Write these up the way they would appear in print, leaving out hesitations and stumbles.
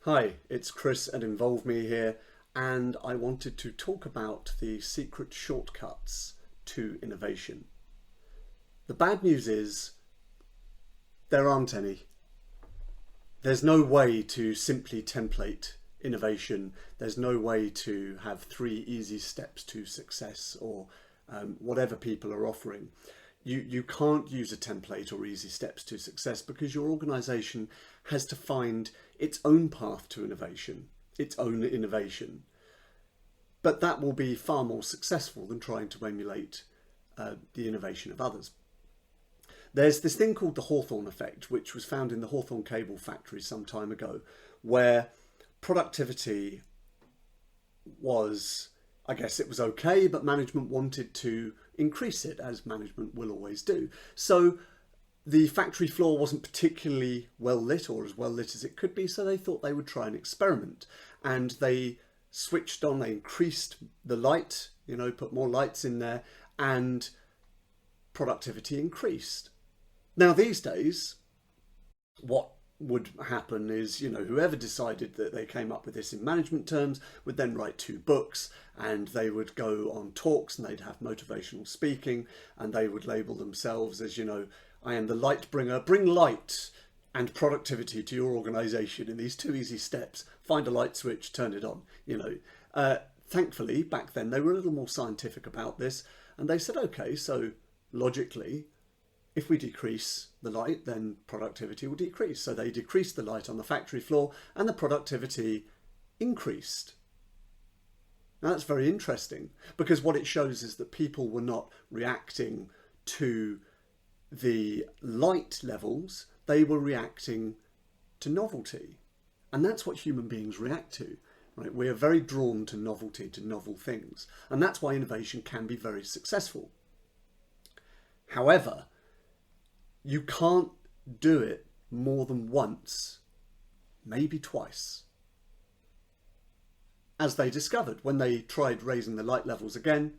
Hi, it's Chris at Involve Me here, and I wanted to talk about the secret shortcuts to innovation. The bad news is there aren't any. There's no way to simply template innovation. There's no way to have 3 easy steps to success or whatever people are offering. You can't use a template or easy steps to success because your organization has to find its own path to innovation, its own innovation. But that will be far more successful than trying to emulate the innovation of others. There's this thing called the Hawthorne Effect, which was found in the Hawthorne cable factory some time ago, where productivity was, I guess it was okay, but management wanted to increase it, as management will always do. So the factory floor wasn't particularly well lit, or as well lit as it could be, so they thought they would try an experiment. And they switched on, they increased the light, put more lights in there, and productivity increased. Now these days, what would happen is, whoever decided that they came up with this in management terms would then write 2 books, and they would go on talks and they'd have motivational speaking, and they would label themselves as, I am the light bringer, bring light and productivity to your organization in these 2 easy steps. Find a light switch, turn it on. Thankfully back then they were a little more scientific about this, and they said, okay, so logically, if we decrease the light, then productivity will decrease. So they decreased the light on the factory floor and the productivity increased. Now that's very interesting, because what it shows is that people were not reacting to the light levels, they were reacting to novelty. And that's what human beings react to, right? We are very drawn to novelty, to novel things. And that's why innovation can be very successful. However, you can't do it more than once, maybe twice. As they discovered, when they tried raising the light levels again,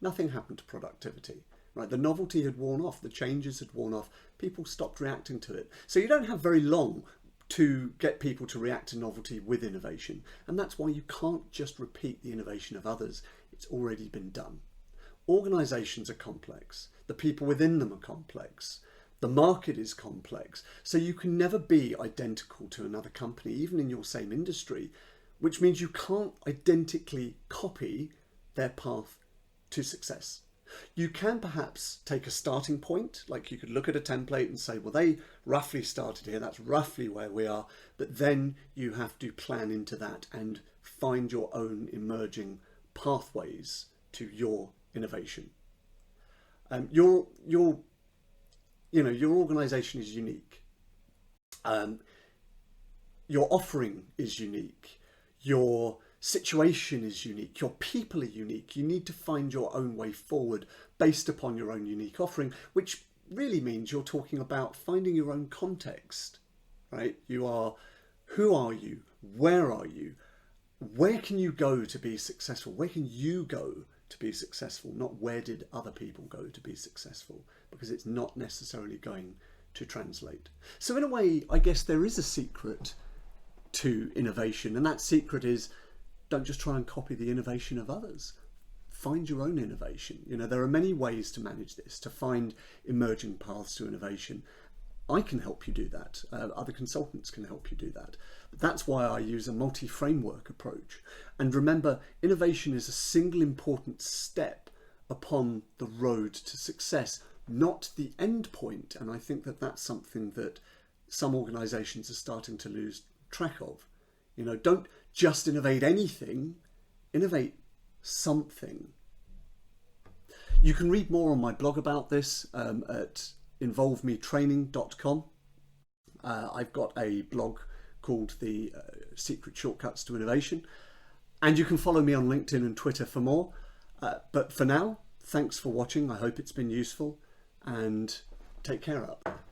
nothing happened to productivity. Right? The novelty had worn off, the changes had worn off, people stopped reacting to it. So you don't have very long to get people to react to novelty with innovation. And that's why you can't just repeat the innovation of others. It's already been done. Organizations are complex. The people within them are complex. The market is complex, so you can never be identical to another company, even in your same industry, which means you can't identically copy their path to success. You can perhaps take a starting point, like you could look at a template and say, well, they roughly started here, that's roughly where we are, but then you have to plan into that and find your own emerging pathways to your innovation. Your organization is unique. Your offering is unique. Your situation is unique. Your people are unique. You need to find your own way forward based upon your own unique offering, which really means you're talking about finding your own context, right? Who are you? Where are you? Where can you go to be successful? Where can you go to be successful? Not where did other people go to be successful, because it's not necessarily going to translate. So in a way, I guess there is a secret to innovation, and that secret is don't just try and copy the innovation of others. Find your own innovation. There are many ways to manage this, to find emerging paths to innovation. I can help you do that. Other consultants can help you do that. But that's why I use a multi-framework approach. And remember, innovation is a single important step upon the road to success, not the end point. And I think that that's something that some organizations are starting to lose track of. Don't just innovate anything, innovate something. You can read more on my blog about this at involvemetraining.com. I've got a blog called The Secret Shortcuts to Innovation, and you can follow me on LinkedIn and Twitter for more. But for now, thanks for watching. I hope it's been useful, and take care up.